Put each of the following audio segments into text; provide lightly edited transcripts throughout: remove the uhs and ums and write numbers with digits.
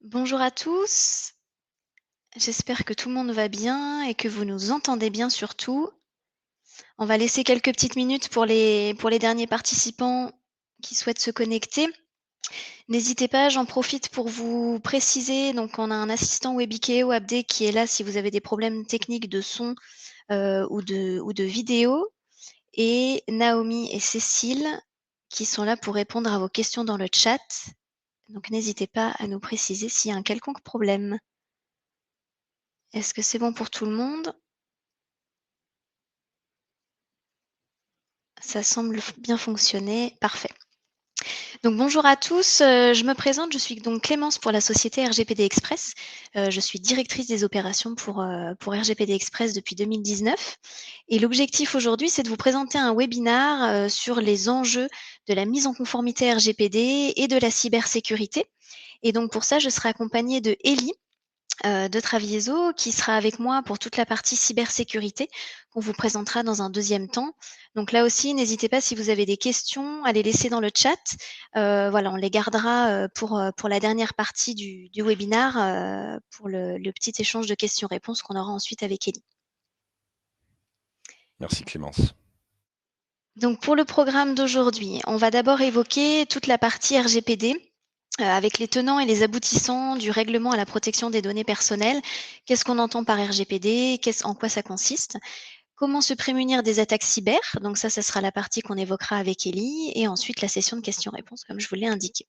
Bonjour à tous, j'espère que tout le monde va bien et que vous nous entendez bien surtout. On va laisser quelques petites minutes pour les derniers participants qui souhaitent se connecter. N'hésitez pas, j'en profite pour vous préciser, donc on a un assistant Webikeo Abdé qui est là si vous avez des problèmes techniques de son ou de vidéo, et Naomi et Cécile qui sont là pour répondre à vos questions dans le chat. Donc n'hésitez pas à nous préciser s'il y a un quelconque problème. Est-ce que c'est bon pour tout le monde? Ça semble bien fonctionner, parfait. Donc bonjour à tous, je me présente, je suis donc Clémence pour la société RGPD Express. Je suis directrice des opérations pour RGPD Express depuis 2019 et l'objectif aujourd'hui, c'est de vous présenter un webinar, sur les enjeux de la mise en conformité RGPD et de la cybersécurité. Et donc pour ça, je serai accompagnée de Ellie, de Travieso, qui sera avec moi pour toute la partie cybersécurité, qu'on vous présentera dans un deuxième temps. Donc là aussi, n'hésitez pas si vous avez des questions à les laisser dans le chat. Voilà, on les gardera pour la dernière partie du webinaire, pour le petit échange de questions-réponses qu'on aura ensuite avec Ellie. Merci Clémence. Donc pour le programme d'aujourd'hui, on va d'abord évoquer toute la partie RGPD, avec les tenants et les aboutissants du règlement à la protection des données personnelles. Qu'est-ce qu'on entend par RGPD? En quoi ça consiste? Comment se prémunir des attaques cyber? Donc ça sera la partie qu'on évoquera avec Ellie, et ensuite la session de questions-réponses, comme je vous l'ai indiqué.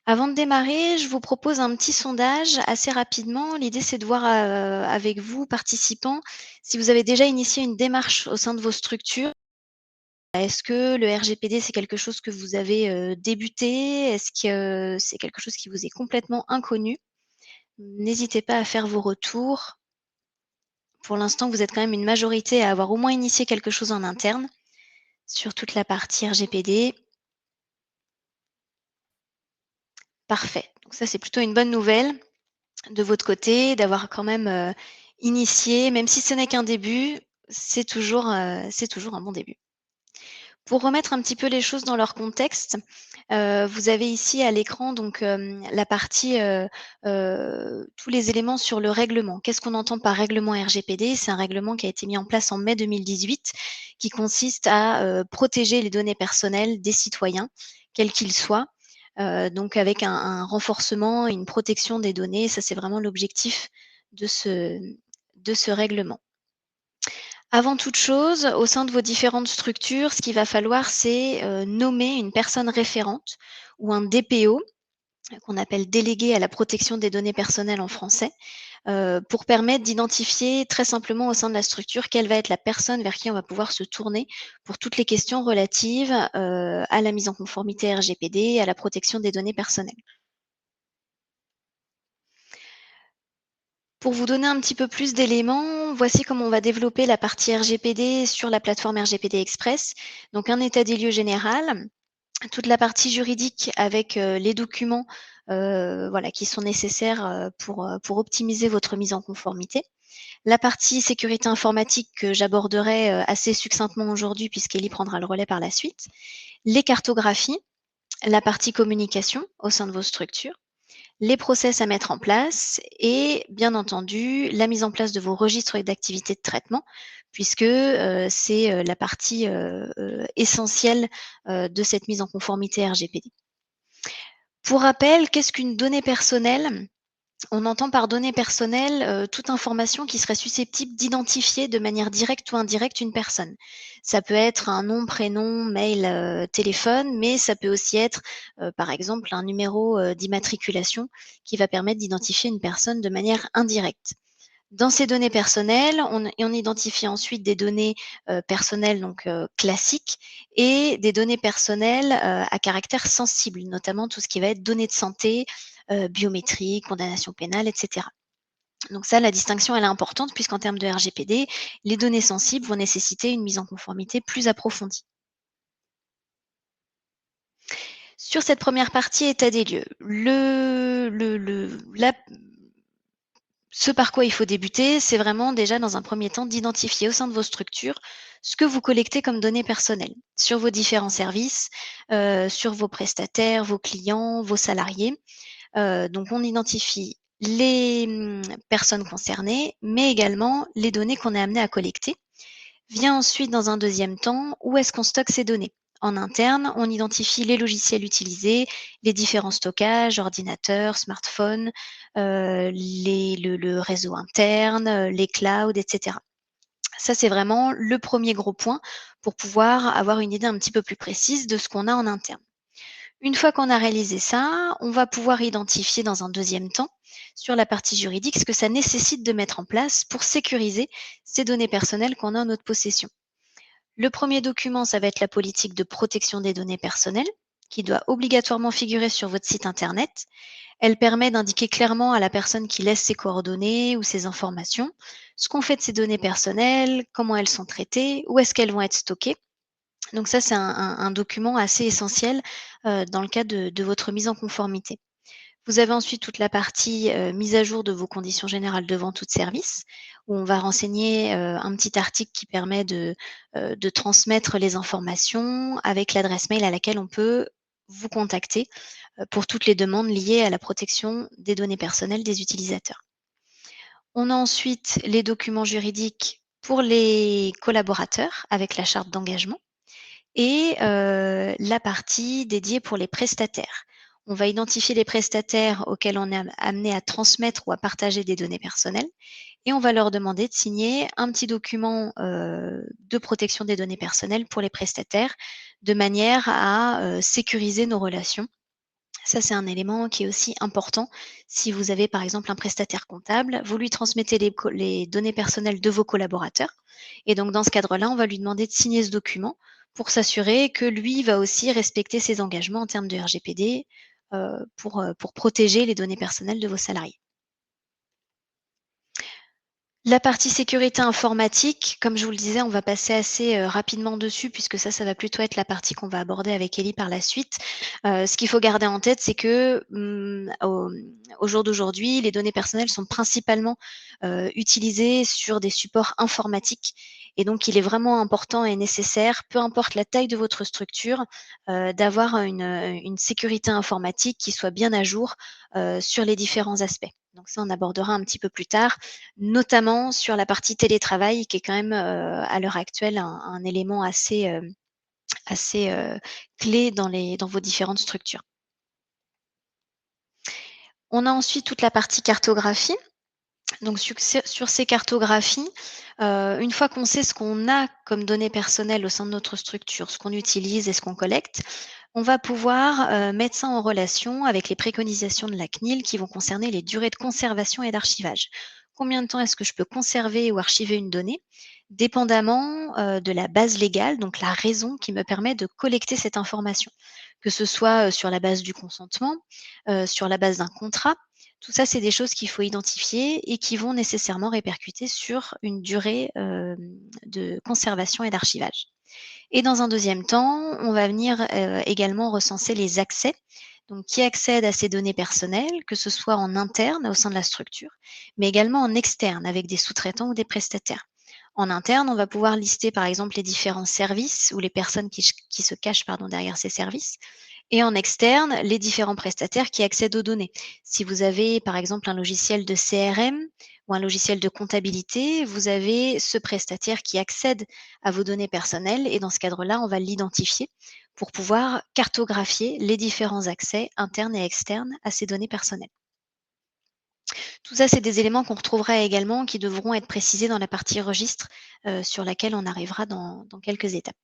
Avant de démarrer, je vous propose un petit sondage assez rapidement. L'idée, c'est de voir avec vous, participants, si vous avez déjà initié une démarche au sein de vos structures. Est-ce que le RGPD, c'est quelque chose que vous avez débuté? Est-ce que c'est quelque chose qui vous est complètement inconnu? N'hésitez pas à faire vos retours. Pour l'instant, vous êtes quand même une majorité à avoir au moins initié quelque chose en interne sur toute la partie RGPD. Parfait. Donc ça, c'est plutôt une bonne nouvelle de votre côté, d'avoir quand même initié, même si ce n'est qu'un début, c'est toujours un bon début. Pour remettre un petit peu les choses dans leur contexte, vous avez ici à l'écran donc la partie, tous les éléments sur le règlement. Qu'est-ce qu'on entend par règlement RGPD? C'est un règlement qui a été mis en place en mai 2018, qui consiste à protéger les données personnelles des citoyens, quels qu'ils soient, donc avec un renforcement et une protection des données. Ça, c'est vraiment l'objectif de ce règlement. Avant toute chose, au sein de vos différentes structures, ce qu'il va falloir, c'est nommer une personne référente ou un DPO, qu'on appelle délégué à la protection des données personnelles en français, pour permettre d'identifier très simplement au sein de la structure quelle va être la personne vers qui on va pouvoir se tourner pour toutes les questions relatives à la mise en conformité RGPD, à la protection des données personnelles. Pour vous donner un petit peu plus d'éléments, voici comment on va développer la partie RGPD sur la plateforme RGPD Express. Donc un état des lieux général, toute la partie juridique avec les documents voilà, qui sont nécessaires pour optimiser votre mise en conformité. La partie sécurité informatique que j'aborderai assez succinctement aujourd'hui puisqu'Elie prendra le relais par la suite. Les cartographies, la partie communication au sein de vos structures, les process à mettre en place et bien entendu la mise en place de vos registres d'activités de traitement, puisque c'est la partie essentielle de cette mise en conformité RGPD. Pour rappel, qu'est-ce qu'une donnée personnelle? On entend par données personnelles toute information qui serait susceptible d'identifier de manière directe ou indirecte une personne. Ça peut être un nom, prénom, mail, téléphone, mais ça peut aussi être, par exemple, un numéro d'immatriculation qui va permettre d'identifier une personne de manière indirecte. Dans ces données personnelles, on identifie ensuite des données personnelles donc classiques et des données personnelles à caractère sensible, notamment tout ce qui va être données de santé, biométrie, condamnation pénale, etc. Donc ça, la distinction, elle est importante puisqu'en termes de RGPD, les données sensibles vont nécessiter une mise en conformité plus approfondie. Sur cette première partie état des lieux, Ce par quoi il faut débuter, c'est vraiment déjà dans un premier temps d'identifier au sein de vos structures ce que vous collectez comme données personnelles sur vos différents services, sur vos prestataires, vos clients, vos salariés. Donc on identifie les, personnes concernées, mais également les données qu'on est amené à collecter. Vient ensuite, dans un deuxième temps, où est-ce qu'on stocke ces données? En interne, on identifie les logiciels utilisés, les différents stockages, ordinateurs, smartphones, le réseau interne, les clouds, et cetera. Ça, c'est vraiment le premier gros point pour pouvoir avoir une idée un petit peu plus précise de ce qu'on a en interne. Une fois qu'on a réalisé ça, on va pouvoir identifier dans un deuxième temps, sur la partie juridique, ce que ça nécessite de mettre en place pour sécuriser ces données personnelles qu'on a en notre possession. Le premier document, ça va être la politique de protection des données personnelles, qui doit obligatoirement figurer sur votre site internet. Elle permet d'indiquer clairement à la personne qui laisse ses coordonnées ou ses informations ce qu'on fait de ces données personnelles, comment elles sont traitées, où est-ce qu'elles vont être stockées. Donc ça, c'est un document assez essentiel dans le cadre de votre mise en conformité. Vous avez ensuite toute la partie mise à jour de vos conditions générales de vente ou de service, où on va renseigner un petit article qui permet de transmettre les informations avec l'adresse mail à laquelle on peut vous contacter pour toutes les demandes liées à la protection des données personnelles des utilisateurs. On a ensuite les documents juridiques pour les collaborateurs avec la charte d'engagement et la partie dédiée pour les prestataires. On va identifier les prestataires auxquels on est amené à transmettre ou à partager des données personnelles et on va leur demander de signer un petit document de protection des données personnelles pour les prestataires de manière à sécuriser nos relations. Ça, c'est un élément qui est aussi important. Si vous avez par exemple un prestataire comptable, vous lui transmettez les données personnelles de vos collaborateurs. Et donc dans ce cadre-là, on va lui demander de signer ce document pour s'assurer que lui va aussi respecter ses engagements en termes de RGPD pour protéger les données personnelles de vos salariés. La partie sécurité informatique, comme je vous le disais, on va passer assez rapidement dessus puisque ça va plutôt être la partie qu'on va aborder avec Ellie par la suite. Ce qu'il faut garder en tête, c'est que au jour d'aujourd'hui, les données personnelles sont principalement utilisées sur des supports informatiques. Et donc, il est vraiment important et nécessaire, peu importe la taille de votre structure, d'avoir une sécurité informatique qui soit bien à jour sur les différents aspects. Donc ça, on abordera un petit peu plus tard, notamment sur la partie télétravail qui est quand même à l'heure actuelle un élément assez clé dans vos différentes structures. On a ensuite toute la partie cartographie. Donc sur ces cartographies, une fois qu'on sait ce qu'on a comme données personnelles au sein de notre structure, ce qu'on utilise et ce qu'on collecte, on va pouvoir mettre ça en relation avec les préconisations de la CNIL qui vont concerner les durées de conservation et d'archivage. Combien de temps est-ce que je peux conserver ou archiver une donnée, dépendamment de la base légale, donc la raison qui me permet de collecter cette information, que ce soit sur la base du consentement, sur la base d'un contrat. Tout ça, c'est des choses qu'il faut identifier et qui vont nécessairement répercuter sur une durée de conservation et d'archivage. Et dans un deuxième temps, on va venir également recenser les accès. Donc, qui accède à ces données personnelles, que ce soit en interne au sein de la structure, mais également en externe avec des sous-traitants ou des prestataires. En interne, on va pouvoir lister par exemple les différents services ou les personnes qui se cachent derrière ces services. Et en externe, les différents prestataires qui accèdent aux données. Si vous avez par exemple un logiciel de CRM ou un logiciel de comptabilité, vous avez ce prestataire qui accède à vos données personnelles et dans ce cadre-là, on va l'identifier pour pouvoir cartographier les différents accès internes et externes à ces données personnelles. Tout ça, c'est des éléments qu'on retrouvera également qui devront être précisés dans la partie registre sur laquelle on arrivera dans quelques étapes.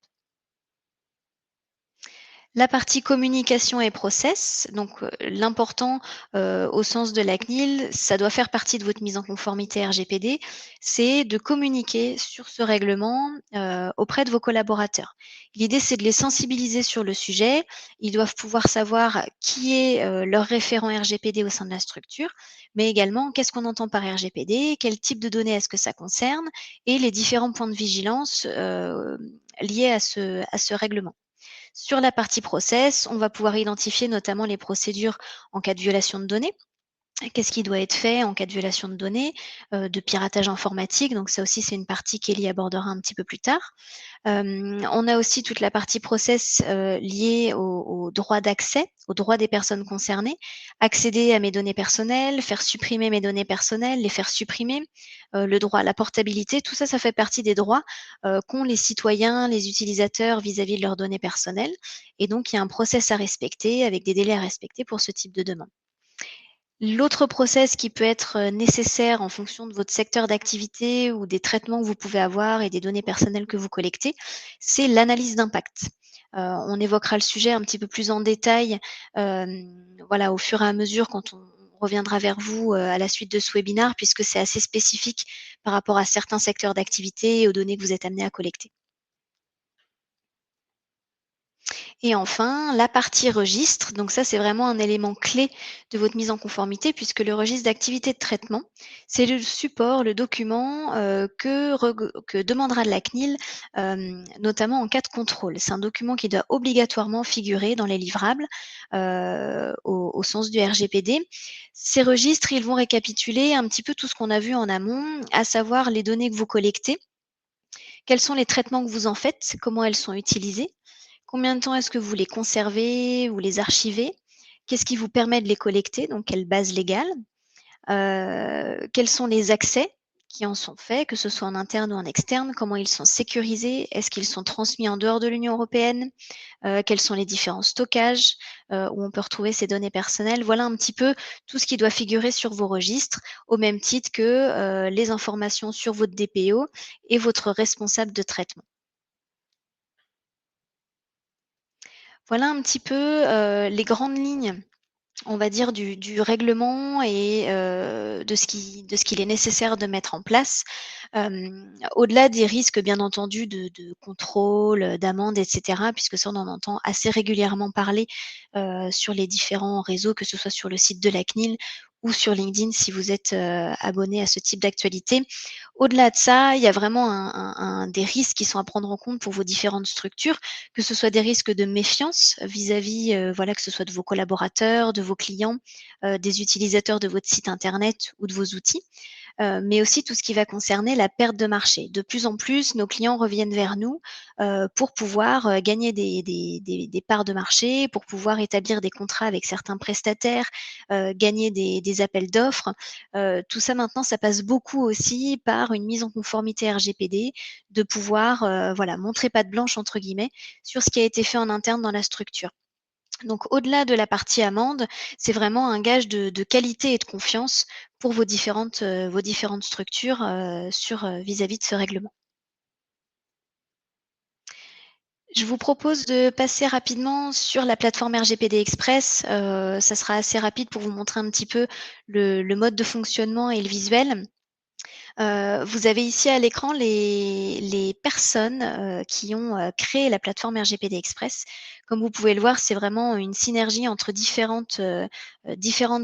La partie communication et process, donc l'important au sens de la CNIL, ça doit faire partie de votre mise en conformité RGPD, c'est de communiquer sur ce règlement auprès de vos collaborateurs. L'idée, c'est de les sensibiliser sur le sujet. Ils doivent pouvoir savoir qui est leur référent RGPD au sein de la structure, mais également qu'est-ce qu'on entend par RGPD, quel type de données est-ce que ça concerne et les différents points de vigilance liés à ce règlement. Sur la partie process, on va pouvoir identifier notamment les procédures en cas de violation de données. Qu'est-ce qui doit être fait en cas de violation de données, de piratage informatique, donc ça aussi c'est une partie qu'Ellie abordera un petit peu plus tard. On a aussi toute la partie process, liée au droit d'accès, aux droits des personnes concernées. Accéder à mes données personnelles, faire supprimer mes données personnelles, les faire supprimer, le droit à la portabilité, tout ça, ça fait partie des droits, qu'ont les citoyens, les utilisateurs vis-à-vis de leurs données personnelles et donc il y a un process à respecter avec des délais à respecter pour ce type de demande. L'autre process qui peut être, nécessaire en fonction de votre secteur d'activité ou des traitements que vous pouvez avoir et des données personnelles que vous collectez, c'est l'analyse d'impact. On évoquera le sujet un petit peu plus en détail, voilà, au fur et à mesure quand on reviendra vers vous, à la suite de ce webinaire puisque c'est assez spécifique par rapport à certains secteurs d'activité et aux données que vous êtes amenés à collecter. Et enfin, la partie registre, donc ça, c'est vraiment un élément clé de votre mise en conformité puisque le registre d'activité de traitement, c'est le support, le document, que demandera la CNIL, notamment en cas de contrôle. C'est un document qui doit obligatoirement figurer dans les livrables, au sens du RGPD. Ces registres, ils vont récapituler un petit peu tout ce qu'on a vu en amont, à savoir les données que vous collectez, quels sont les traitements que vous en faites, comment elles sont utilisées, combien de temps est-ce que vous les conservez ou les archivez? Qu'est-ce qui vous permet de les collecter? Donc quelle base légale? Quels sont les accès qui en sont faits, que ce soit en interne ou en externe? Comment ils sont sécurisés? Est-ce qu'ils sont transmis en dehors de l'Union européenne? Quels sont les différents stockages, où on peut retrouver ces données personnelles? Voilà un petit peu tout ce qui doit figurer sur vos registres, au même titre que, les informations sur votre DPO et votre responsable de traitement. Voilà un petit peu, les grandes lignes, on va dire du règlement et de ce qu'il est nécessaire de mettre en place. Au-delà des risques bien entendu de contrôle, d'amende et cetera, puisque ça on en entend assez régulièrement parler, sur les différents réseaux, que ce soit sur le site de la CNIL ou sur LinkedIn si vous êtes, abonné à ce type d'actualité. Au-delà de ça, il y a vraiment des risques qui sont à prendre en compte pour vos différentes structures, que ce soit des risques de méfiance vis-à-vis, voilà, que ce soit de vos collaborateurs, de vos clients, des utilisateurs de votre site internet ou de vos outils, mais aussi tout ce qui va concerner la perte de marché. De plus en plus, nos clients reviennent vers nous, pour pouvoir, gagner des parts de marché, pour pouvoir établir des contrats avec certains prestataires, gagner des appels d'offres. Tout ça maintenant, ça passe beaucoup aussi par une mise en conformité RGPD, de pouvoir, voilà, «montrer patte blanche» entre guillemets, sur ce qui a été fait en interne dans la structure. Donc au-delà de la partie amende, c'est vraiment un gage de qualité et de confiance pour vos différentes structures, vis-à-vis de ce règlement. Je vous propose de passer rapidement sur la plateforme RGPD Express, ça sera assez rapide pour vous montrer un petit peu le mode de fonctionnement et le visuel. Vous avez ici à l'écran les personnes, qui ont, créé la plateforme RGPD Express. Comme vous pouvez le voir, c'est vraiment une synergie entre différentes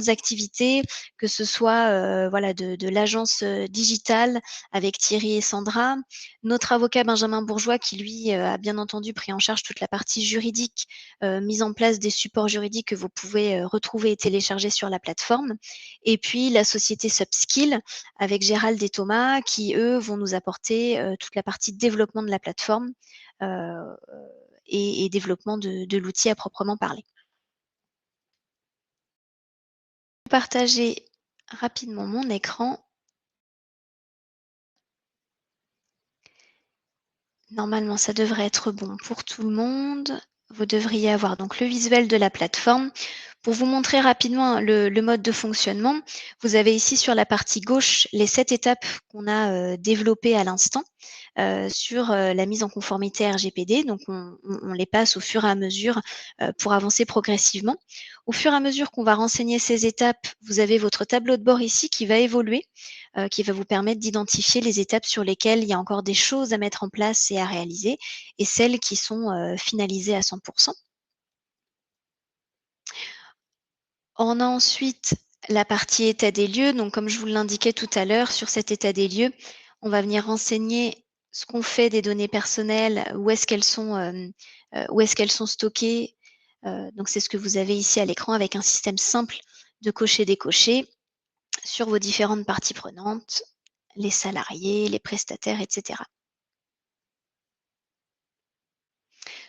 activités, que ce soit, voilà de l'agence, digitale avec Thierry et Sandra. Notre avocat Benjamin Bourgeois qui lui, a bien entendu pris en charge toute la partie juridique, mise en place des supports juridiques que vous pouvez, retrouver et télécharger sur la plateforme. Et puis la société Subskill avec Gérald et Thomas qui, eux, vont nous apporter, toute la partie développement de la plateforme, heu et développement de l'outil à proprement parler. Partager rapidement mon écran. Normalement, ça devrait être bon pour tout le monde. Vous devriez avoir donc le visuel de la plateforme. Pour vous montrer rapidement le mode de fonctionnement, vous avez ici sur la partie gauche les 7 étapes qu'on a, développées à l'instant, sur, la mise en conformité RGPD. Donc on les passe au fur et à mesure, pour avancer progressivement. Au fur et à mesure qu'on va renseigner ces étapes, vous avez votre tableau de bord ici qui va évoluer, qui va vous permettre d'identifier les étapes sur lesquelles il y a encore des choses à mettre en place et à réaliser et celles qui sont, finalisées à 100. On a ensuite la partie état des lieux. Donc comme je vous l'indiquais tout à l'heure, sur cet état des lieux, on va venir renseigner ce qu'on fait des données personnelles, où est-ce qu'elles sont stockées. Donc c'est ce que vous avez ici à l'écran avec un système simple de cocher-décocher. sur vos différentes parties prenantes, les salariés, les prestataires, etc.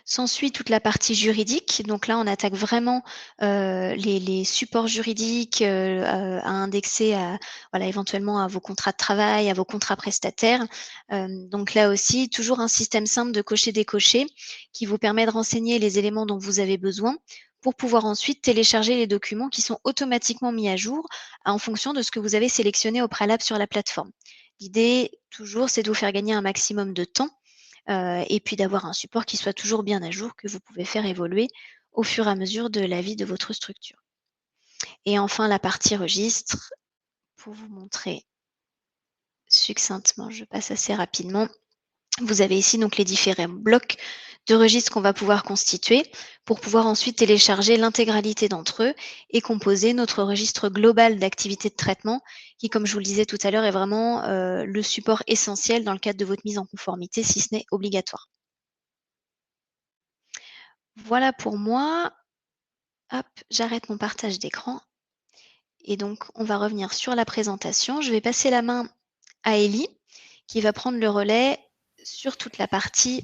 S'ensuit toute la partie juridique. Donc là, on attaque vraiment les supports juridiques à indexer à, voilà, éventuellement à vos contrats de travail, à vos contrats prestataires. Donc là aussi, toujours un système simple de cocher-décocher qui vous permet de renseigner les éléments dont vous avez besoin pour pouvoir ensuite télécharger les documents qui sont automatiquement mis à jour en fonction de ce que vous avez sélectionné au préalable sur la plateforme. L'idée, toujours, c'est de vous faire gagner un maximum de temps et puis d'avoir un support qui soit toujours bien à jour, que vous pouvez faire évoluer au fur et à mesure de la vie de votre structure. Et enfin, la partie registre, pour vous montrer succinctement, je passe assez rapidement. Vous avez ici donc les différents blocs de registres qu'on va pouvoir constituer pour pouvoir ensuite télécharger l'intégralité d'entre eux et composer notre registre global d'activités de traitement qui, comme je vous le disais tout à l'heure, est vraiment le support essentiel dans le cadre de votre mise en conformité, si ce n'est obligatoire. Voilà pour moi. Hop, j'arrête mon partage d'écran et donc on va revenir sur la présentation. Je vais passer la main à Ellie qui va prendre le relais sur toute la partie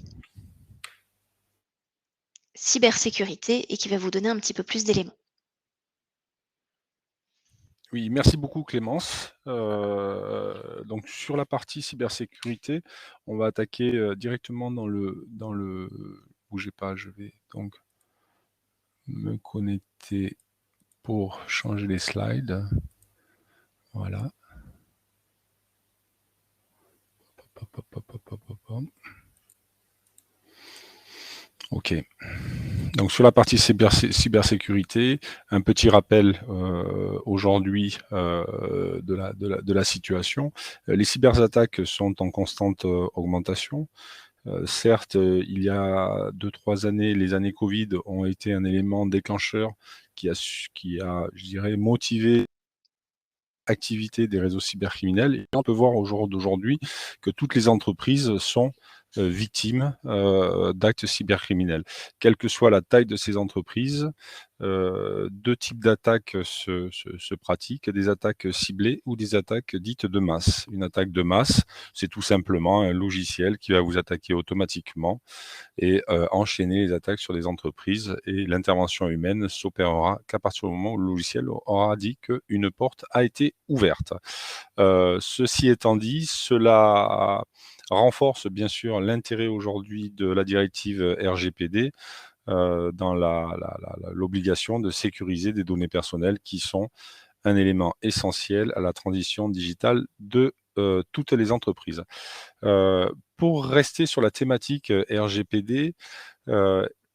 cybersécurité et qui va vous donner un petit peu plus d'éléments. Oui, merci beaucoup Clémence. Donc sur la partie cybersécurité, on va attaquer directement dans le bougez pas, je vais donc me connecter pour changer les slides. Voilà. Ok. Donc sur la partie cybersécurité, un petit rappel aujourd'hui de la situation. Les cyberattaques sont en constante augmentation. Certes, il y a 2-3 années, les années Covid ont été un élément déclencheur qui a, je dirais, motivé l'activité des réseaux cybercriminels. Et on peut voir au jour d'aujourd'hui que toutes les entreprises sont victimes d'actes cybercriminels. Quelle que soit la taille de ces entreprises, deux types d'attaques se pratiquent, des attaques ciblées ou des attaques dites de masse. Une attaque de masse, c'est tout simplement un logiciel qui va vous attaquer automatiquement et enchaîner les attaques sur des entreprises, et l'intervention humaine s'opérera qu'à partir du moment où le logiciel aura dit qu'une porte a été ouverte. Ceci étant dit, cela renforce bien sûr l'intérêt aujourd'hui de la directive RGPD dans l'obligation de sécuriser des données personnelles qui sont un élément essentiel à la transition digitale de toutes les entreprises. Pour rester sur la thématique RGPD,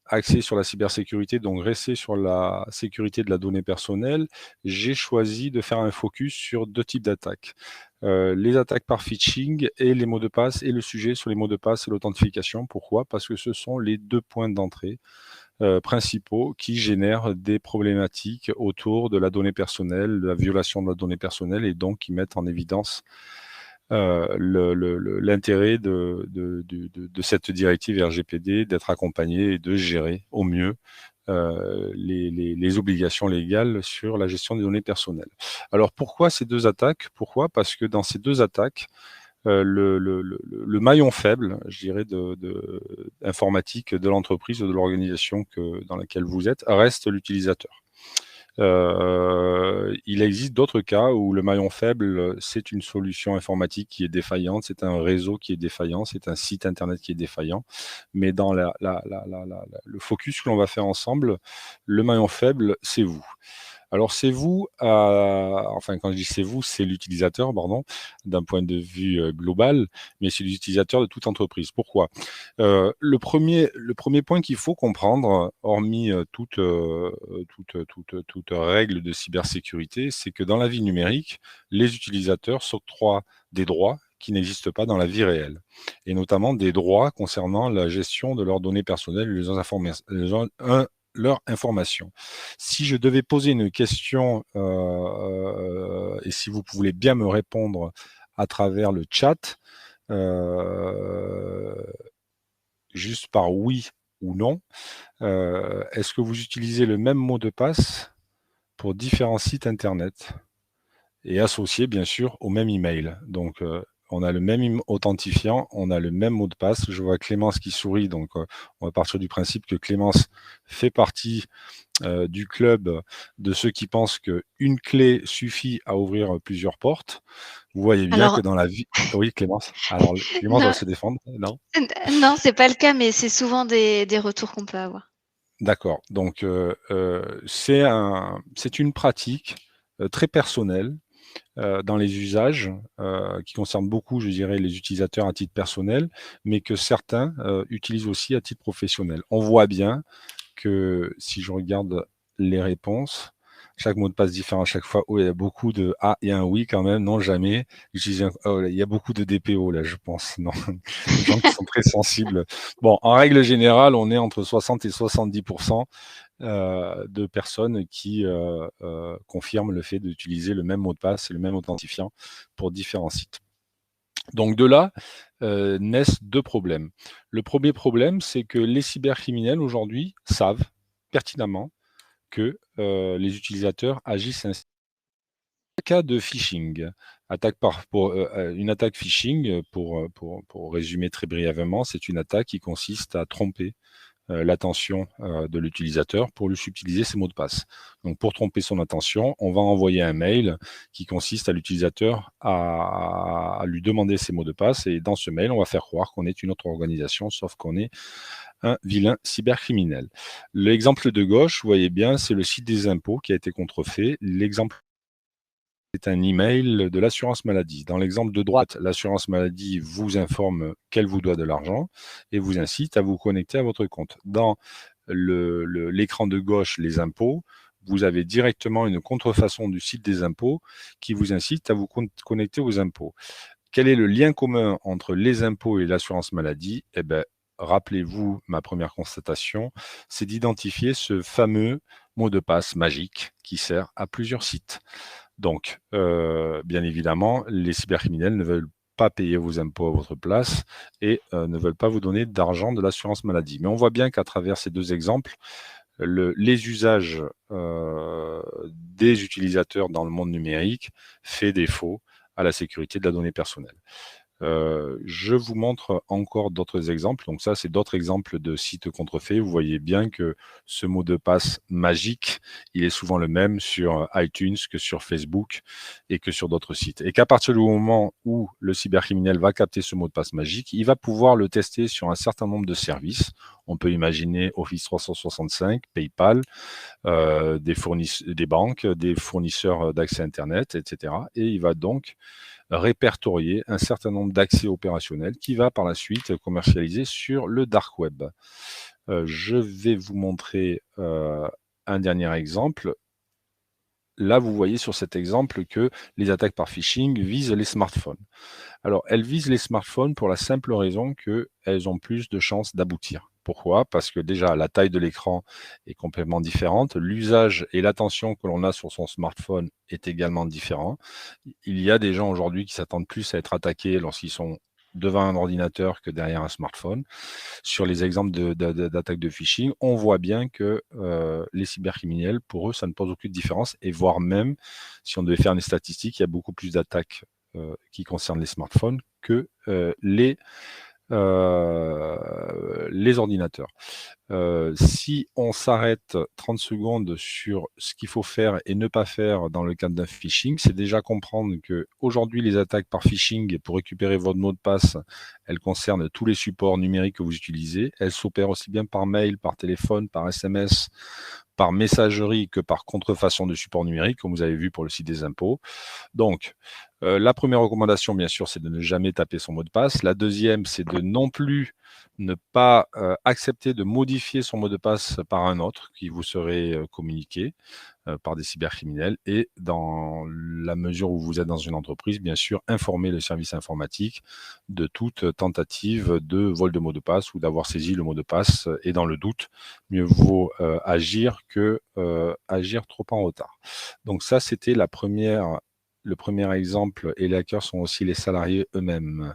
axé sur la cybersécurité, donc rester sur la sécurité de la donnée personnelle, j'ai choisi de faire un focus sur deux types d'attaques. Les attaques par phishing et les mots de passe, et le sujet sur les mots de passe et l'authentification. Pourquoi? Parce que ce sont les deux points d'entrée principaux qui génèrent des problématiques autour de la donnée personnelle, de la violation de la donnée personnelle, et donc qui mettent en évidence l'intérêt de cette directive RGPD d'être accompagnée et de gérer au mieux les obligations légales sur la gestion des données personnelles. Alors pourquoi ces deux attaques? Pourquoi? Parce que dans ces deux attaques, le maillon faible, je dirais, informatique de l'entreprise ou de l'organisation dans laquelle vous êtes reste l'utilisateur. Il existe d'autres cas où le maillon faible, c'est une solution informatique qui est défaillante, c'est un réseau qui est défaillant, c'est un site internet qui est défaillant. Mais dans le focus que l'on va faire ensemble, le maillon faible, c'est vous. Alors c'est vous, enfin quand je dis c'est vous, c'est l'utilisateur, pardon, d'un point de vue global, mais c'est l'utilisateur de toute entreprise. Pourquoi? Le premier point qu'il faut comprendre, hormis toute règle de cybersécurité, c'est que dans la vie numérique, les utilisateurs s'octroient des droits qui n'existent pas dans la vie réelle, et notamment des droits concernant la gestion de leurs données personnelles et leurs informations. Si je devais poser une question, et si vous voulez bien me répondre à travers le chat, juste par oui ou non, est-ce que vous utilisez le même mot de passe pour différents sites internet? et associé bien sûr au même email. Donc on a le même authentifiant, on a le même mot de passe. Je vois Clémence qui sourit, donc on va partir du principe que Clémence fait partie du club de ceux qui pensent qu'une clé suffit à ouvrir plusieurs portes. Vous voyez bien que Alors, dans la vie... Oui, Clémence. Alors, Clémence doit non, se défendre, non? non, c'est pas le cas, mais c'est souvent des retours qu'on peut avoir. D'accord. Donc, c'est une pratique très personnelle dans les usages qui concernent beaucoup, je dirais, les utilisateurs à titre personnel, mais que certains utilisent aussi à titre professionnel. On voit bien que si je regarde les réponses, chaque mot de passe différent à chaque fois. Oh, il y a beaucoup de ah et un oui quand même. Non, jamais. Oh, il y a beaucoup de DPO là, je pense. Non, des gens qui sont très sensibles. Bon, en règle générale, on est entre 60 et 70% de personnes qui confirment le fait d'utiliser le même mot de passe et le même authentifiant pour différents sites. Donc de là naissent deux problèmes. Le premier problème, c'est que les cybercriminels aujourd'hui savent pertinemment que les utilisateurs agissent ainsi. Cas de phishing, une attaque phishing, pour résumer très brièvement, c'est une attaque qui consiste à tromper l'attention de l'utilisateur pour lui subtiliser ses mots de passe. Donc pour tromper son attention, on va envoyer un mail qui consiste à l'utilisateur à lui demander ses mots de passe et dans ce mail, on va faire croire qu'on est une autre organisation, sauf qu'on est un vilain cybercriminel. L'exemple de gauche, vous voyez bien, c'est le site des impôts qui a été contrefait. L'exemple c'est un email de l'assurance maladie. Dans l'exemple de droite, l'assurance maladie vous informe qu'elle vous doit de l'argent et vous incite à vous connecter à votre compte. Dans l'écran de gauche, les impôts, vous avez directement une contrefaçon du site des impôts qui vous incite à vous connecter aux impôts. Quel est le lien commun entre les impôts et l'assurance maladie? Eh bien, rappelez-vous ma première constatation, c'est d'identifier ce fameux mot de passe magique qui sert à plusieurs sites. Donc, bien évidemment, les cybercriminels ne veulent pas payer vos impôts à votre place et ne veulent pas vous donner d'argent de l'assurance maladie. Mais on voit bien qu'à travers ces deux exemples, les usages des utilisateurs dans le monde numérique fait défaut à la sécurité de la donnée personnelle. Je vous montre encore d'autres exemples. Donc ça, c'est d'autres exemples de sites contrefaits. Vous voyez bien que ce mot de passe magique, il est souvent le même sur iTunes que sur Facebook et que sur d'autres sites. Et qu'à partir du moment où le cybercriminel va capter ce mot de passe magique, il va pouvoir le tester sur un certain nombre de services. On peut imaginer Office 365, PayPal, des banques, des fournisseurs d'accès Internet, etc. Et il va donc répertorier un certain nombre d'accès opérationnels qui va par la suite commercialiser sur le dark web. Je vais vous montrer un dernier exemple. Là, vous voyez sur cet exemple que les attaques par phishing visent les smartphones. Alors, elles visent les smartphones pour la simple raison qu'elles ont plus de chances d'aboutir. Pourquoi? Parce que déjà, la taille de l'écran est complètement différente. L'usage et l'attention que l'on a sur son smartphone est également différent. Il y a des gens aujourd'hui qui s'attendent plus à être attaqués lorsqu'ils sont devant un ordinateur que derrière un smartphone. Sur les exemples d'attaques de phishing, on voit bien que les cybercriminels, pour eux, ça ne pose aucune différence. Et voire même, si on devait faire des statistiques, il y a beaucoup plus d'attaques qui concernent les smartphones que les ordinateurs. Si on s'arrête 30 secondes sur ce qu'il faut faire et ne pas faire dans le cadre d'un phishing, c'est déjà comprendre que aujourd'hui les attaques par phishing pour récupérer votre mot de passe, elles concernent tous les supports numériques que vous utilisez. Elles s'opèrent aussi bien par mail, par téléphone, par SMS, par messagerie que par contrefaçon de support numérique, comme vous avez vu pour le site des impôts. Donc, la première recommandation, bien sûr, c'est de ne jamais taper son mot de passe. La deuxième, c'est de non plus ne pas accepter de modifier son mot de passe par un autre qui vous serait communiqué par des cybercriminels. Et dans la mesure où vous êtes dans une entreprise, bien sûr, informer le service informatique de toute tentative de vol de mot de passe ou d'avoir saisi le mot de passe. Et dans le doute, mieux vaut agir que agir trop en retard. Donc ça, c'était le premier exemple, et les hackers sont aussi les salariés eux-mêmes.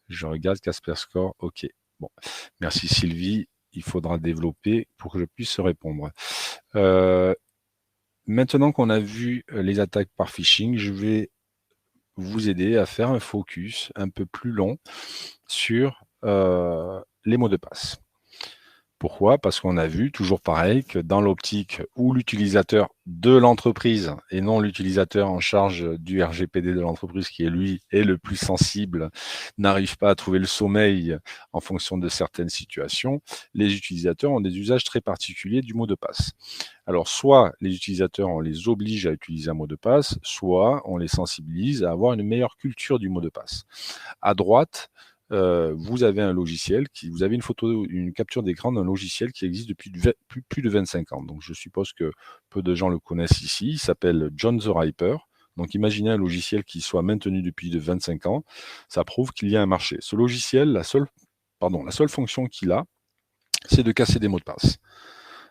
Je regarde Casper Score, ok. Bon, merci Sylvie, il faudra développer pour que je puisse répondre. Maintenant qu'on a vu les attaques par phishing, je vais vous aider à faire un focus un peu plus long sur les mots de passe. Pourquoi? Parce qu'on a vu, toujours pareil, que dans l'optique où l'utilisateur de l'entreprise et non l'utilisateur en charge du RGPD de l'entreprise, qui est lui est le plus sensible, n'arrive pas à trouver le sommeil en fonction de certaines situations, les utilisateurs ont des usages très particuliers du mot de passe. Alors, soit les utilisateurs, on les oblige à utiliser un mot de passe, soit on les sensibilise à avoir une meilleure culture du mot de passe. À droite, vous avez un logiciel vous avez une photo, une capture d'écran d'un logiciel qui existe depuis plus de 25 ans. Donc, je suppose que peu de gens le connaissent ici. Il s'appelle John the Ripper. Donc, imaginez un logiciel qui soit maintenu depuis de 25 ans. Ça prouve qu'il y a un marché. Ce logiciel, la seule fonction qu'il a, c'est de casser des mots de passe.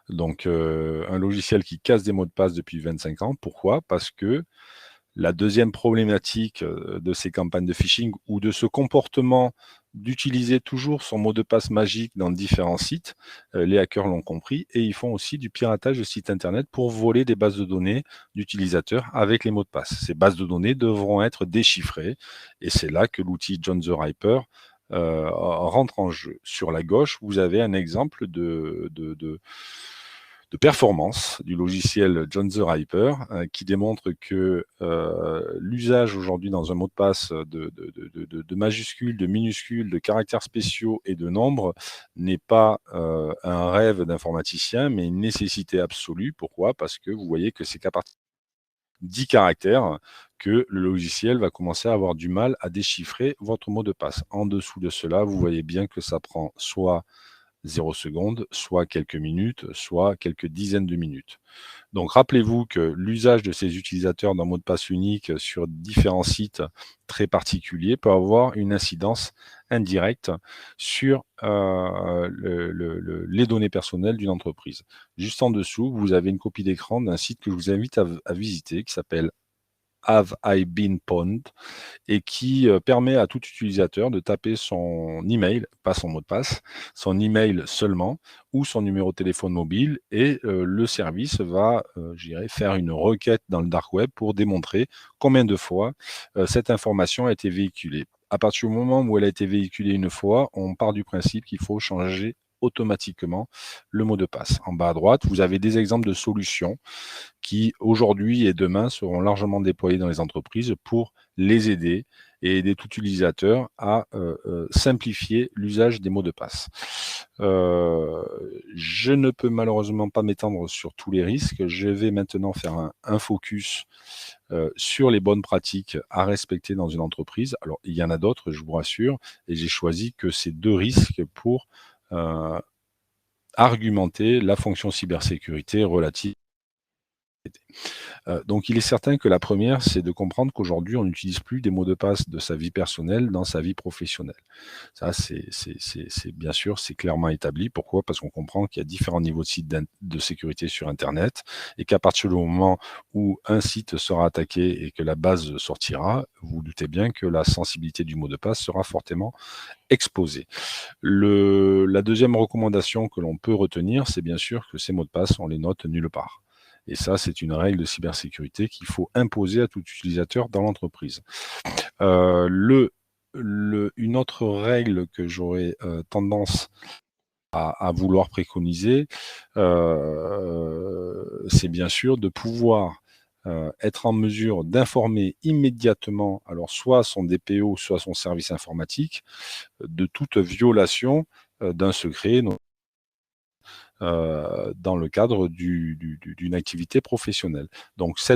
Donc, un logiciel qui casse des mots de passe depuis 25 ans. Pourquoi? Parce que la deuxième problématique de ces campagnes de phishing ou de ce comportement d'utiliser toujours son mot de passe magique dans différents sites, les hackers l'ont compris, et ils font aussi du piratage de sites internet pour voler des bases de données d'utilisateurs avec les mots de passe. Ces bases de données devront être déchiffrées, et c'est là que l'outil John the Ripper rentre en jeu. Sur la gauche, vous avez un exemple de performance du logiciel John the Ripper qui démontre que l'usage aujourd'hui dans un mot de passe de majuscules, de minuscules, de caractères spéciaux et de nombres n'est pas un rêve d'informaticien, mais une nécessité absolue. Pourquoi? Parce que vous voyez que c'est qu'à partir de 10 caractères que le logiciel va commencer à avoir du mal à déchiffrer votre mot de passe. En dessous de cela, vous voyez bien que ça prend soit 0 secondes, soit quelques minutes, soit quelques dizaines de minutes. Donc rappelez-vous que l'usage de ces utilisateurs d'un mot de passe unique sur différents sites très particuliers peut avoir une incidence indirecte sur les données personnelles d'une entreprise. Juste en dessous, vous avez une copie d'écran d'un site que je vous invite à visiter qui s'appelle Have I Been Pwned et qui permet à tout utilisateur de taper son email, pas son mot de passe, son email seulement, ou son numéro de téléphone mobile, et le service va, je dirais, faire une requête dans le dark web pour démontrer combien de fois cette information a été véhiculée. À partir du moment où elle a été véhiculée une fois, on part du principe qu'il faut changer automatiquement le mot de passe. En bas à droite, vous avez des exemples de solutions qui, aujourd'hui et demain, seront largement déployées dans les entreprises pour les aider et aider tout utilisateur à simplifier l'usage des mots de passe. Je ne peux malheureusement pas m'étendre sur tous les risques. Je vais maintenant faire un focus sur les bonnes pratiques à respecter dans une entreprise. Alors, il y en a d'autres, je vous rassure, et j'ai choisi que ces deux risques pour argumenter la fonction cybersécurité relative. Donc il est certain que la première, c'est de comprendre qu'aujourd'hui, on n'utilise plus des mots de passe de sa vie personnelle dans sa vie professionnelle. Ça, c'est bien sûr, c'est clairement établi. Pourquoi? Parce qu'on comprend qu'il y a différents niveaux de sites de sécurité sur Internet et qu'à partir du moment où un site sera attaqué et que la base sortira, vous doutez bien que la sensibilité du mot de passe sera fortement exposée. La deuxième recommandation que l'on peut retenir, c'est bien sûr que ces mots de passe, on les note nulle part. Et ça, c'est une règle de cybersécurité qu'il faut imposer à tout utilisateur dans l'entreprise. Une autre règle que j'aurais tendance à vouloir préconiser, c'est bien sûr de pouvoir être en mesure d'informer immédiatement, alors soit son DPO, soit son service informatique, de toute violation d'un secret, dans le cadre d'une activité professionnelle. Donc ce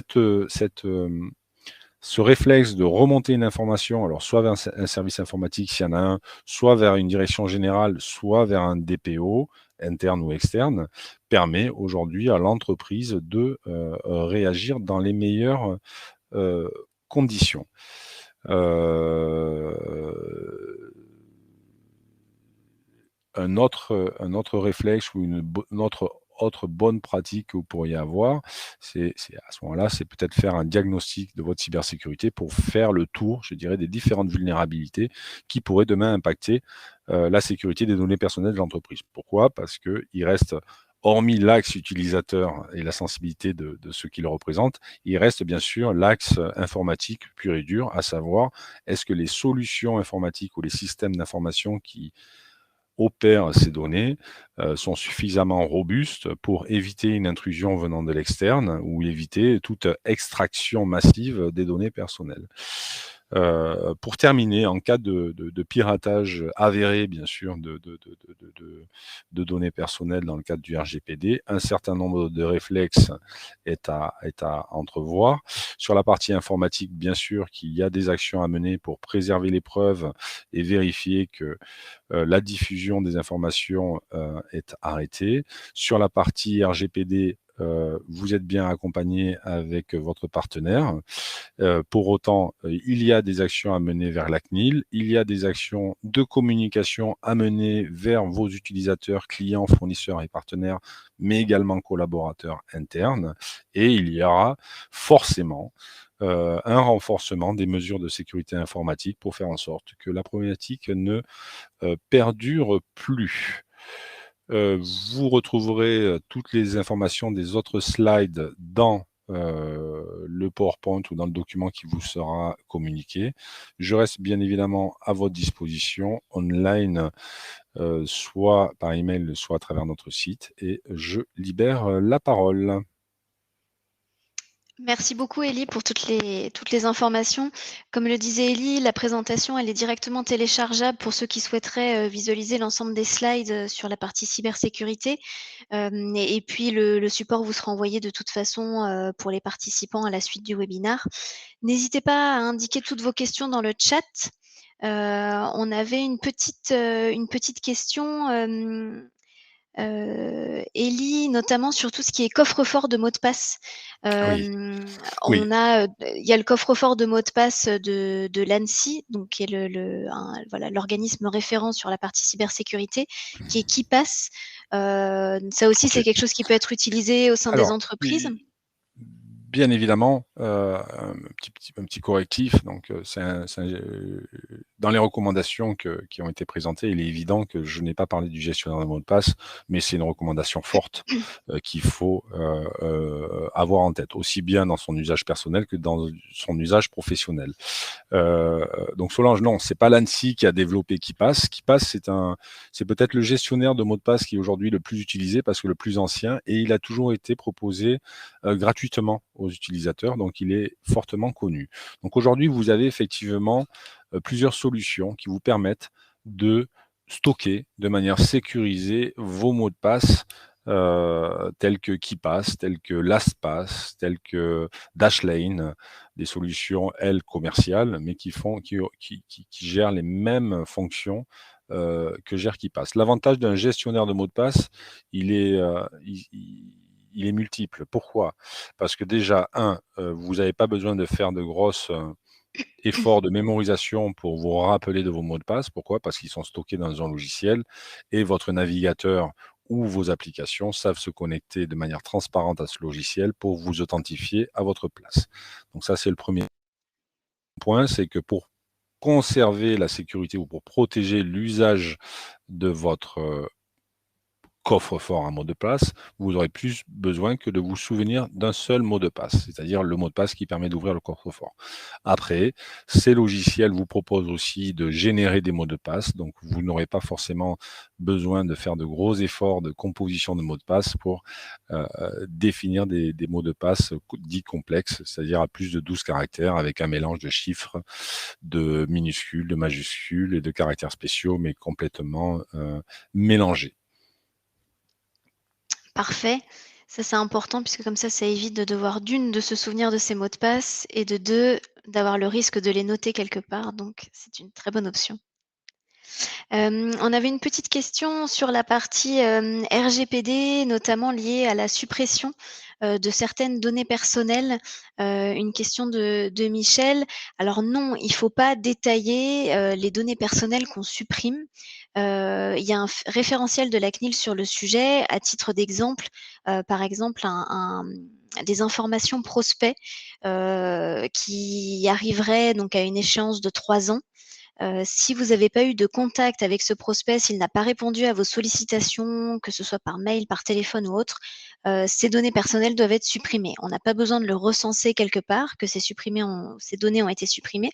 réflexe de remonter une information, alors soit vers un service informatique s'il y en a un, soit vers une direction générale, soit vers un DPO, interne ou externe, permet aujourd'hui à l'entreprise de réagir dans les meilleures conditions. Un autre réflexe ou une autre bonne pratique que vous pourriez avoir, c'est à ce moment-là, c'est peut-être faire un diagnostic de votre cybersécurité pour faire le tour, je dirais, des différentes vulnérabilités qui pourraient demain impacter la sécurité des données personnelles de l'entreprise. Pourquoi? Parce qu'il reste hormis l'axe utilisateur et la sensibilité de ce qu'il représente, il reste bien sûr l'axe informatique pur et dur, à savoir, est-ce que les solutions informatiques ou les systèmes d'information qui opèrent ces données sont suffisamment robustes pour éviter une intrusion venant de l'externe ou éviter toute extraction massive des données personnelles. Pour terminer, en cas de piratage avéré, bien sûr, de données personnelles dans le cadre du RGPD, un certain nombre de réflexes est à entrevoir. Sur la partie informatique, bien sûr, qu'il y a des actions à mener pour préserver les preuves et vérifier que la diffusion des informations est arrêtée. Sur la partie RGPD, vous êtes bien accompagné avec votre partenaire. Pour autant, il y a des actions à mener vers la CNIL, il y a des actions de communication à mener vers vos utilisateurs, clients, fournisseurs et partenaires, mais également collaborateurs internes. Et il y aura forcément un renforcement des mesures de sécurité informatique pour faire en sorte que la problématique ne perdure plus. Vous retrouverez toutes les informations des autres slides dans le PowerPoint ou dans le document qui vous sera communiqué. Je reste bien évidemment à votre disposition online, soit par email, soit à travers notre site, et je libère la parole. Merci beaucoup Ellie pour toutes les informations. Comme le disait Ellie, la présentation elle est directement téléchargeable pour ceux qui souhaiteraient visualiser l'ensemble des slides sur la partie cybersécurité. Et puis le support vous sera envoyé de toute façon pour les participants à la suite du webinaire. N'hésitez pas à indiquer toutes vos questions dans le chat. On avait une petite question. Ellie, notamment sur tout ce qui est coffre-fort de mots de passe. Oui, oui, On a, il y a le coffre-fort de mots de passe de l'ANSSI, donc qui est voilà, l'organisme référent sur la partie cybersécurité, qui est KeePass. Ça aussi, ok. c'est quelque chose qui peut être utilisé au sein des Alors, entreprises. bien évidemment, un petit correctif. Donc, dans les recommandations qui ont été présentées, il est évident que je n'ai pas parlé du gestionnaire de mots de passe, mais c'est une recommandation forte qu'il faut avoir en tête, aussi bien dans son usage personnel que dans son usage professionnel. Donc Solange, non, c'est pas l'ANSSI qui a développé KeePass. KeePass, c'est peut-être le gestionnaire de mots de passe qui est aujourd'hui le plus utilisé parce que le plus ancien, et il a toujours été proposé gratuitement aux utilisateurs, donc il est fortement connu. Donc aujourd'hui, vous avez effectivement plusieurs solutions qui vous permettent de stocker de manière sécurisée vos mots de passe tels que KeePass, tels que LastPass, tels que Dashlane, des solutions, elles, commerciales, mais qui gèrent les mêmes fonctions que gère KeePass. L'avantage d'un gestionnaire de mots de passe, il est multiple. Pourquoi? Parce que déjà, vous n'avez pas besoin de faire de grosses efforts de mémorisation pour vous rappeler de vos mots de passe. Pourquoi? Parce qu'ils sont stockés dans un logiciel et votre navigateur ou vos applications savent se connecter de manière transparente à ce logiciel pour vous authentifier à votre place. Donc ça, c'est le premier point, c'est que pour conserver la sécurité ou pour protéger l'usage de votre coffre-fort à mot de passe, vous aurez plus besoin que de vous souvenir d'un seul mot de passe, c'est-à-dire le mot de passe qui permet d'ouvrir le coffre-fort. Après, ces logiciels vous proposent aussi de générer des mots de passe, donc vous n'aurez pas forcément besoin de faire de gros efforts de composition de mots de passe pour définir des mots de passe dits complexes, c'est-à-dire à plus de 12 caractères avec un mélange de chiffres, de minuscules, de majuscules et de caractères spéciaux, mais complètement mélangés. Parfait. Ça, c'est important puisque comme ça évite de devoir de se souvenir de ses mots de passe et de deux, d'avoir le risque de les noter quelque part. Donc, c'est une très bonne option. On avait une petite question sur la partie RGPD, notamment liée à la suppression de certaines données personnelles. Une question de Michel. Alors non, il ne faut pas détailler les données personnelles qu'on supprime. Il y a un référentiel de la CNIL sur le sujet. À titre d'exemple, par exemple, des informations prospects qui arriveraient donc à une échéance de 3 ans. Si vous n'avez pas eu de contact avec ce prospect, s'il n'a pas répondu à vos sollicitations, que ce soit par mail, par téléphone ou autre, ces données personnelles doivent être supprimées. On n'a pas besoin de le recenser quelque part, que ces données ont été supprimées,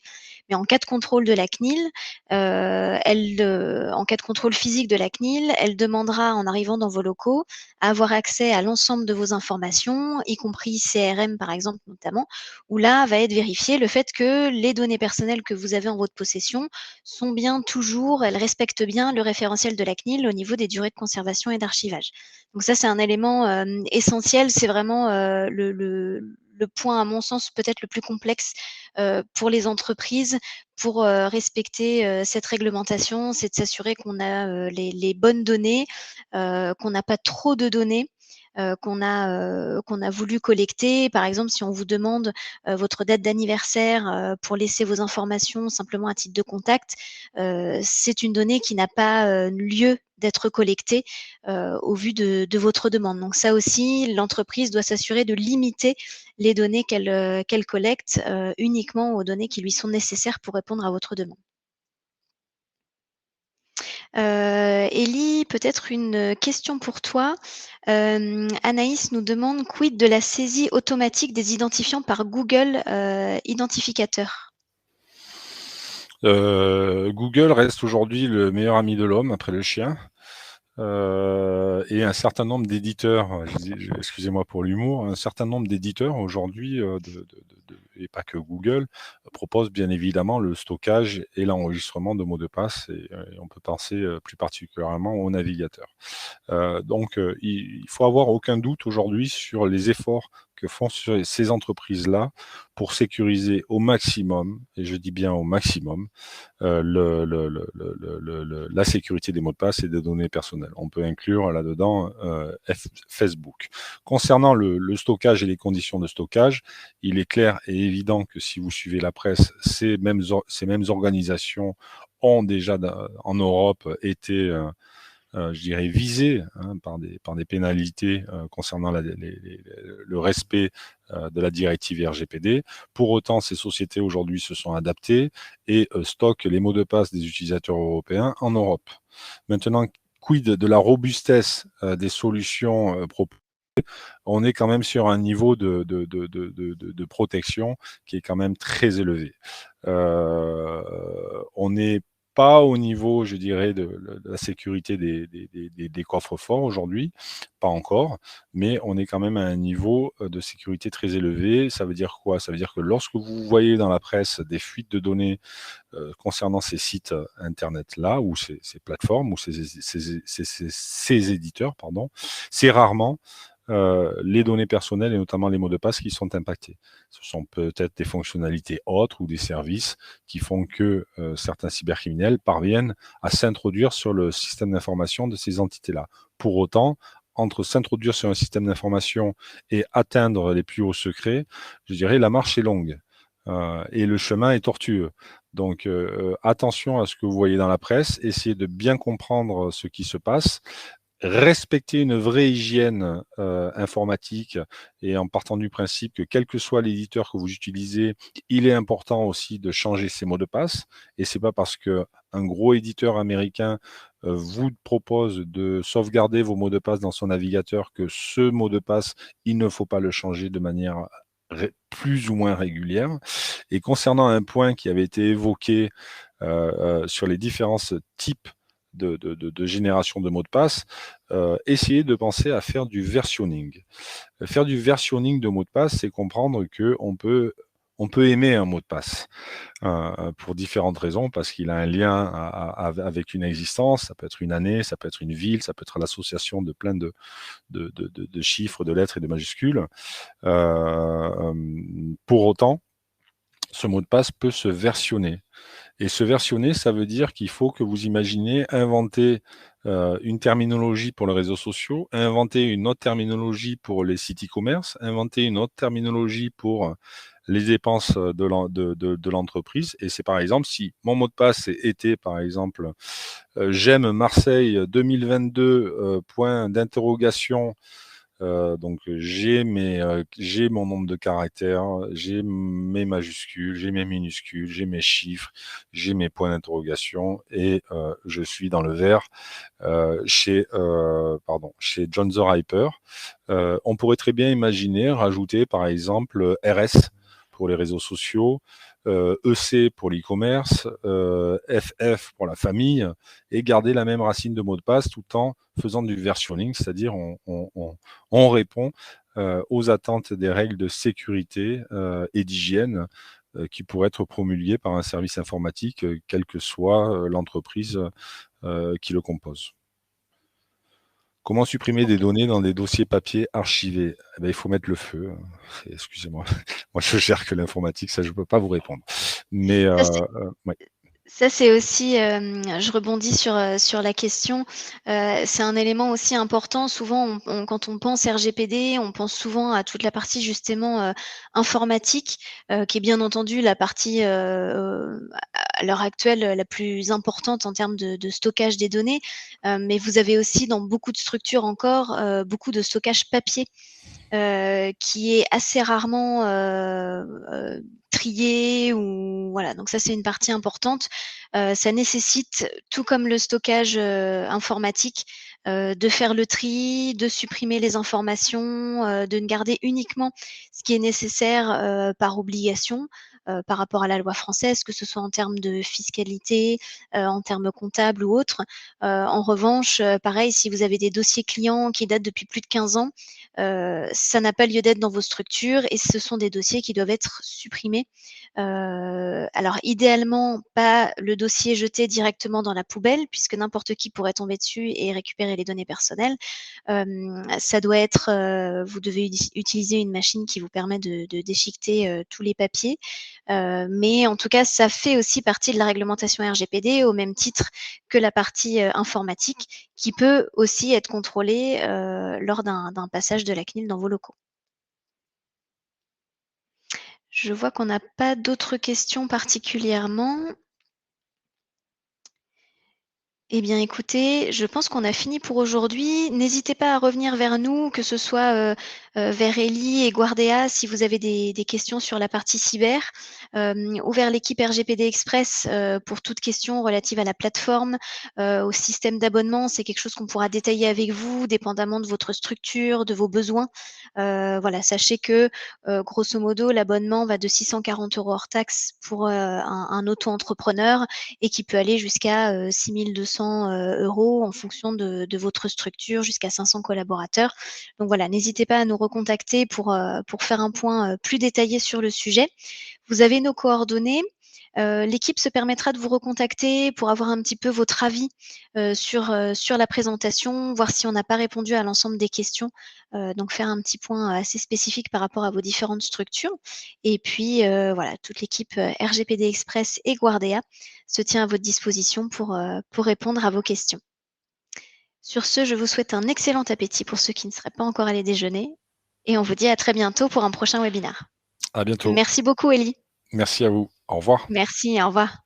mais en cas de contrôle de la CNIL, en cas de contrôle physique de la CNIL, elle demandera, en arrivant dans vos locaux, à avoir accès à l'ensemble de vos informations, y compris CRM par exemple notamment, où là va être vérifié le fait que les données personnelles que vous avez en votre possession sont bien toujours, elles respectent bien le référentiel de la CNIL au niveau des durées de conservation et d'archivage. Donc ça, c'est un élément essentiel, c'est vraiment le point, à mon sens, peut-être le plus complexe pour les entreprises pour respecter cette réglementation, c'est de s'assurer qu'on a les bonnes données, qu'on n'a pas trop de données. Qu'on a voulu collecter. Par exemple, si on vous demande votre date d'anniversaire pour laisser vos informations simplement à titre de contact, c'est une donnée qui n'a pas lieu d'être collectée au vu de votre demande. Donc ça aussi, l'entreprise doit s'assurer de limiter les données qu'elle collecte uniquement aux données qui lui sont nécessaires pour répondre à votre demande. Élie, peut-être une question pour toi. Anaïs nous demande: quid de la saisie automatique des identifiants par Google Identificateur? Google reste aujourd'hui le meilleur ami de l'homme après le chien. Et un certain nombre d'éditeurs, excusez-moi pour l'humour, un certain nombre d'éditeurs aujourd'hui, et pas que Google, proposent bien évidemment le stockage et l'enregistrement de mots de passe, et on peut penser plus particulièrement au navigateur. Donc, il faut avoir aucun doute aujourd'hui sur les efforts que font ces entreprises-là pour sécuriser au maximum, et je dis bien au maximum, la sécurité des mots de passe et des données personnelles. On peut inclure là-dedans Facebook. Concernant le stockage et les conditions de stockage, il est clair et évident que si vous suivez la presse, ces mêmes organisations ont déjà en Europe été je dirais visées par des pénalités concernant le respect de la directive RGPD. Pour autant, ces sociétés aujourd'hui se sont adaptées et stockent les mots de passe des utilisateurs européens en Europe. Maintenant, quid de la robustesse des solutions proposées? On est quand même sur un niveau de protection qui est quand même très élevé. On n'est pas au niveau, je dirais, de la sécurité des coffres-forts aujourd'hui, pas encore, mais on est quand même à un niveau de sécurité très élevé. Ça veut dire quoi? Ça veut dire que lorsque vous voyez dans la presse des fuites de données concernant ces sites internet-là, ou ces plateformes, ou ces éditeurs, pardon, c'est rarement les données personnelles et notamment les mots de passe qui sont impactés. Ce sont peut-être des fonctionnalités autres ou des services qui font que certains cybercriminels parviennent à s'introduire sur le système d'information de ces entités-là. Pour autant, entre s'introduire sur un système d'information et atteindre les plus hauts secrets, je dirais la marche est longue et le chemin est tortueux. Donc attention à ce que vous voyez dans la presse, essayez de bien comprendre ce qui se passe, respecter une vraie hygiène informatique, et en partant du principe que quel que soit l'éditeur que vous utilisez, il est important aussi de changer ses mots de passe. Et c'est pas parce que un gros éditeur américain vous propose de sauvegarder vos mots de passe dans son navigateur que ce mot de passe, il ne faut pas le changer de manière plus ou moins régulière. Et concernant un point qui avait été évoqué sur les différents types de génération de mots de passe, essayez de penser à faire du versionning. Faire du versionning de mots de passe, c'est comprendre qu'on peut aimer un mot de passe pour différentes raisons, parce qu'il a un lien avec une existence, ça peut être une année, ça peut être une ville, ça peut être l'association de plein de chiffres, de lettres et de majuscules. Pour autant, ce mot de passe peut se versionner. Et se versionner, ça veut dire qu'il faut que vous imaginez inventer une terminologie pour les réseaux sociaux, inventer une autre terminologie pour les sites e-commerce, inventer une autre terminologie pour les dépenses de l'entreprise. Et c'est par exemple, si mon mot de passe était par exemple j'aime Marseille 2022, point d'interrogation, Donc j'ai mon nombre de caractères, j'ai mes majuscules, j'ai mes minuscules, j'ai mes chiffres, j'ai mes points d'interrogation et je suis dans le vert chez John the Ripper. On pourrait très bien imaginer rajouter par exemple RS pour les réseaux sociaux, EC pour l'e-commerce, FF pour la famille, et garder la même racine de mot de passe tout en faisant du versioning, c'est-à-dire on répond aux attentes des règles de sécurité et d'hygiène qui pourraient être promulguées par un service informatique, quelle que soit l'entreprise qui le compose. Comment supprimer des données dans des dossiers papier archivés? Eh ben, il faut mettre le feu. Excusez-moi, moi je gère que l'informatique, ça je peux pas vous répondre. Mais Ça, c'est ouais. Ça, c'est aussi, je rebondis sur la question, c'est un élément aussi important. Souvent, quand on pense RGPD, on pense souvent à toute la partie justement, informatique, qui est bien entendu la partie, à l'heure actuelle, la plus importante en termes de stockage des données. Mais vous avez aussi dans beaucoup de structures encore, beaucoup de stockage papier. Qui est assez rarement trié ou voilà. Donc ça, c'est une partie importante. Ça nécessite, tout comme le stockage informatique, de faire le tri, de supprimer les informations, de ne garder uniquement ce qui est nécessaire par obligation. Par rapport à la loi française, que ce soit en termes de fiscalité, en termes comptables ou autres. En revanche, pareil, si vous avez des dossiers clients qui datent depuis plus de 15 ans, ça n'a pas lieu d'être dans vos structures et ce sont des dossiers qui doivent être supprimés. Alors idéalement, pas le dossier jeté directement dans la poubelle, puisque n'importe qui pourrait tomber dessus et récupérer les données personnelles. Ça doit être, vous devez utiliser une machine qui vous permet de déchiqueter tous les papiers. Mais en tout cas, ça fait aussi partie de la réglementation RGPD au même titre que la partie informatique qui peut aussi être contrôlée lors d'un passage de la CNIL dans vos locaux. Je vois qu'on n'a pas d'autres questions particulièrement. Eh bien, écoutez, je pense qu'on a fini pour aujourd'hui. N'hésitez pas à revenir vers nous, que ce soit vers Ellie et Guardea si vous avez des questions sur la partie cyber, ou vers l'équipe RGPD Express pour toute question relative à la plateforme, au système d'abonnement. C'est quelque chose qu'on pourra détailler avec vous, dépendamment de votre structure, de vos besoins. Voilà, sachez que grosso modo, l'abonnement va de 640 € hors taxe pour un auto-entrepreneur et qui peut aller jusqu'à 6 200 € en fonction de votre structure, jusqu'à 500 collaborateurs. Donc voilà, n'hésitez pas à nous recontacter pour faire un point plus détaillé sur le sujet. Vous avez nos coordonnées. L'équipe se permettra de vous recontacter pour avoir un petit peu votre avis sur la présentation, voir si on n'a pas répondu à l'ensemble des questions. Donc faire un petit point assez spécifique par rapport à vos différentes structures. Et puis voilà, toute l'équipe RGPD Express et Guardea se tient à votre disposition pour répondre à vos questions. Sur ce, je vous souhaite un excellent appétit pour ceux qui ne seraient pas encore allés déjeuner. Et on vous dit à très bientôt pour un prochain webinaire. À bientôt. Merci beaucoup, Ellie. Merci à vous. Au revoir. Merci, au revoir.